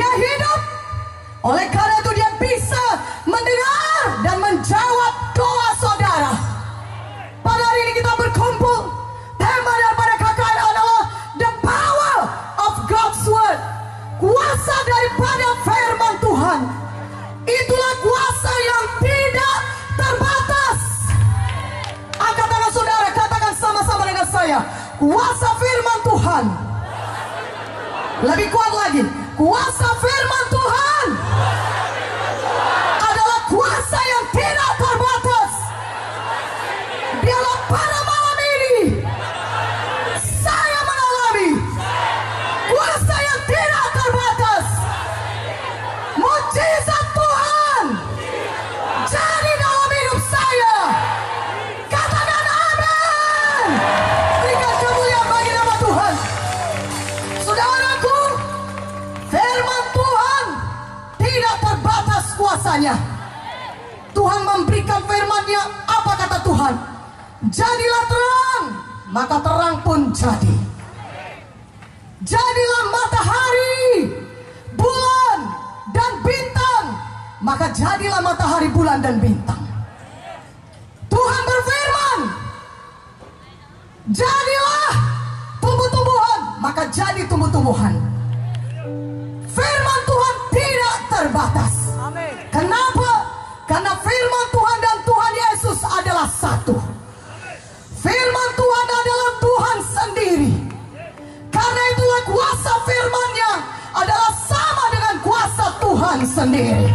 Dia hidup. Oleh karena itu dia bisa mendengar dan menjawab doa saudara. Pada hari ini kita berkumpul. Tema daripada KKR adalah the power of God's word. Kuasa daripada firman Tuhan. Itulah kuasa yang tidak terbatas. Angkat tangan saudara, katakan sama-sama dengan saya. Kuasa firman Tuhan. Lebih kuat lagi. Kuasa firman Tuhan adalah kuasa yang tidak terbatas. Biarlah pada malam ini saya mengalami kuasa yang tidak terbatas. Mujizat Tuhan jadi dalam hidup saya. Katakan amin. Berikan kemuliaan bagi nama Tuhan. Saudaraku, firman Tuhan tidak terbatas kuasanya. Tuhan memberikan firman-Nya. Apa kata Tuhan? Jadilah terang, maka terang pun jadi. Jadilah matahari, bulan, dan bintang, maka jadilah matahari, bulan, dan bintang. Tuhan berfirman, jadilah tumbuh-tumbuhan, maka jadi tumbuh-tumbuhan. Firman Tuhan tidak terbatas. Kenapa? Karena firman Tuhan dan Tuhan Yesus adalah satu. Firman Tuhan adalah Tuhan sendiri. Karena itulah kuasa firman-Nya adalah sama dengan kuasa Tuhan sendiri.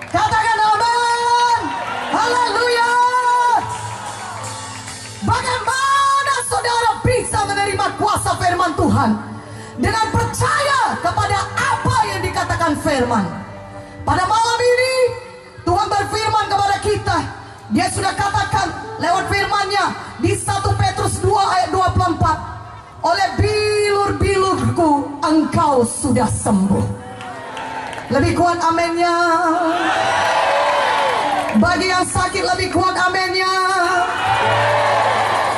Katakan amin. Haleluya. Bagaimana saudara bisa menerima kuasa firman Tuhan? Dengan percaya kepada apa yang dikatakan firman. Pada malam ini Tuhan berfirman kepada kita. Dia sudah katakan lewat firman-Nya di 1 Petrus 2 ayat 24. Oleh bilur-bilurku engkau sudah sembuh. Lebih kuat aminnya. Bagi yang sakit lebih kuat aminnya.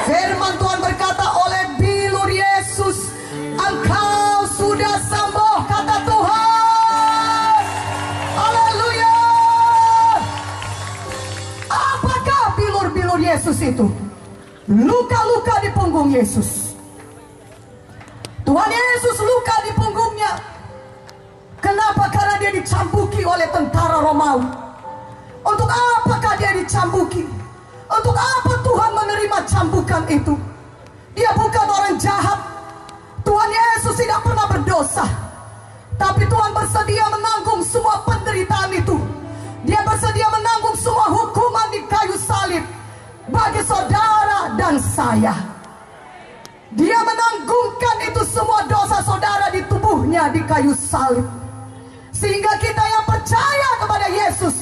Firman Tuhan berkata, oleh bilur Yesus engkau sudah sembuh, kata Tuhan. Haleluya. Apakah bilur-bilur Yesus itu? Luka-luka di punggung Yesus. Tuhan Yesus luka di punggungnya. Kenapa? Karena dia dicambuki oleh tentara Romawi. Untuk apakah dia dicambuki? Untuk apa Tuhan menerima cambukan itu? Dia bukan orang jahat. Tuhan Yesus tidak pernah berdosa. Tapi Tuhan bersedia menanggung semua penderitaan itu. Dia bersedia menanggung semua hukuman di kayu salib bagi saudara dan saya. Dia menanggungkan itu semua dosa saudara di tubuhnya di kayu salib. Sehingga kita yang percaya kepada Yesus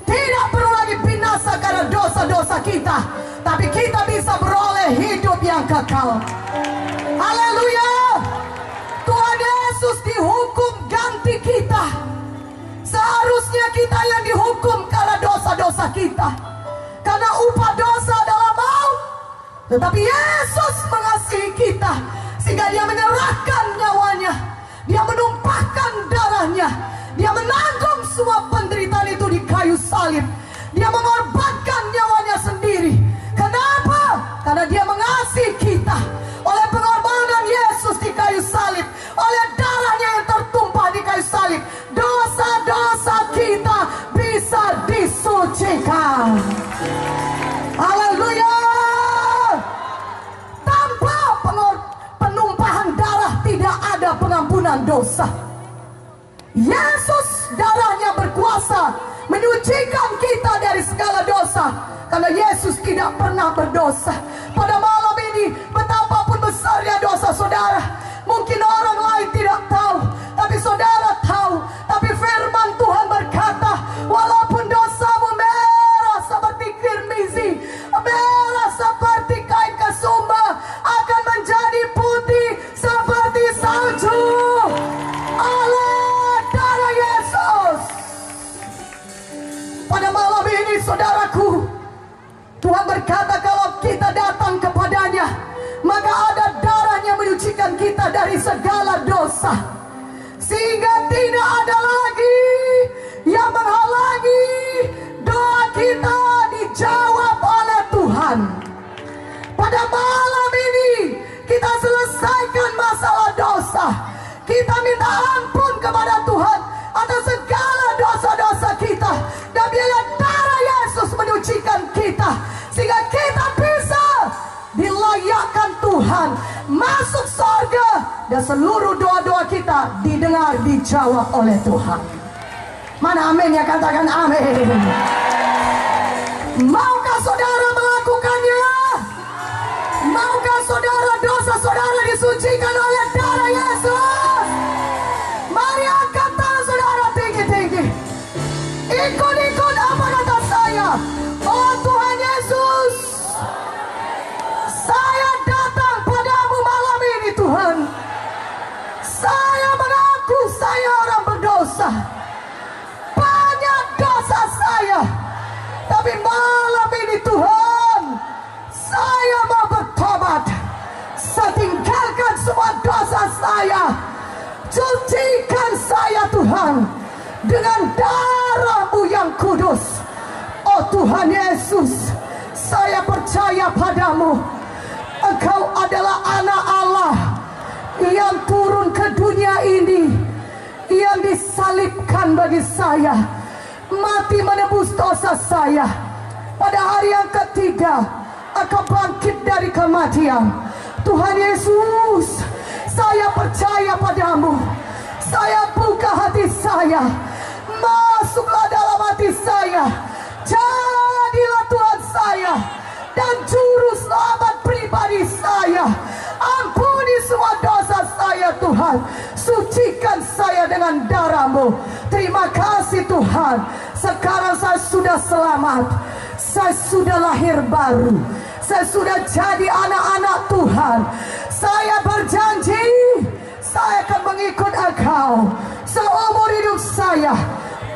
tidak perlu lagi binasa karena dosa-dosa kita, tapi kita bisa beroleh hidup yang kekal. Haleluya. Tuhan Yesus dihukum ganti kita. Seharusnya kita yang dihukum karena dosa-dosa kita. Karena upah dosa adalah maut. Tetapi Yesus mengasihi kita sehingga dia menyerahkan nyawanya. Dia menumpahkan darahnya. Dia menanggung semua penderitaan itu di kayu salib. Dia mengorbankan nyawanya sendiri. Kenapa? Karena dia mengasihi kita. Oleh pengorbanan Yesus di kayu salib, oleh darahnya yang tertumpah di kayu salib, dosa-dosa kita bisa disucikan. Haleluya. Tanpa penumpahan darah tidak ada pengampunan dosa. Yesus darahnya berkuasa menyucikan kita dari segala dosa. Karena Yesus tidak pernah berdosa. Pada malam ini betapapun besarnya dosa saudara, mungkin orang lain tidak tahu, tapi saudara tahu. Tapi firman Tuhan berkata, walaupun dosamu merah seperti kirmizi, merah seperti kain kasumba, akan menjadi putih seperti salju oleh darah Yesus. Pada malam ini saudaraku, Tuhan berkata kalau kita datang kepadanya, maka ada darahnya menyucikan kita dari segala dosa. sehingga tidak ada lagi yang menghalangi doa kita dijawab oleh Tuhan. Pada malam ini kita selesaikan masalah dosa. Kita minta ampun kepada Tuhan atas segala dosa-dosa kita, dan biarlah darah Yesus menyucikan kita sehingga kita bisa dilayakkan Tuhan masuk surga, dan seluruh doa-doa kita didengar, dijawab oleh Tuhan. Mana amin ya? Katakan amin. Maukah saudara melakukannya? Maukah saudara dosa saudara disucikan oleh darah Yesus? Mari angkat tangan saudara tinggi-tinggi. Ikut-ikut apa kata saya. Oh Tuhan Yesus, saya datang padamu malam ini Tuhan. Saya mengaku saya orang berdosa. Banyak dosa saya. Tapi malam ini Tuhan, saya mau bertobat. Saya tinggalkan semua dosa saya. Cucikan saya Tuhan dengan darah-Mu yang kudus. Oh Tuhan Yesus, saya percaya padamu. Engkau adalah anak Allah yang turun ke dunia ini, yang disalibkan bagi saya, mati menebus dosa saya. Pada hari yang ketiga Engkau bangkit dari kematian. Tuhan Yesus, saya percaya padamu. Saya buka hati saya. Masuklah dalam hati saya. Jadilah Tuhan saya dan juru selamat pribadi saya. Ampuni semua dosa saya Tuhan. Sucikan saya dengan darah-Mu. Terima kasih Tuhan. Sekarang saya sudah selamat. Saya sudah lahir baru. Saya sudah jadi anak-anak Tuhan. Saya berjanji saya akan mengikut Engkau seumur hidup saya.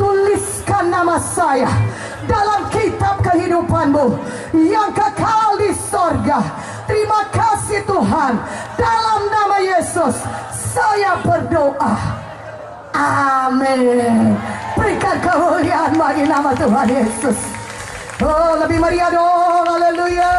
Tuliskan nama saya dalam kitab kehidupan-Mu yang kekal di sorga. Terima kasih Tuhan. Dalam nama Yesus saya berdoa. Amin. Berikan kemuliaan bagi nama Tuhan Yesus. Oh, lebih meriah dong. Haleluya.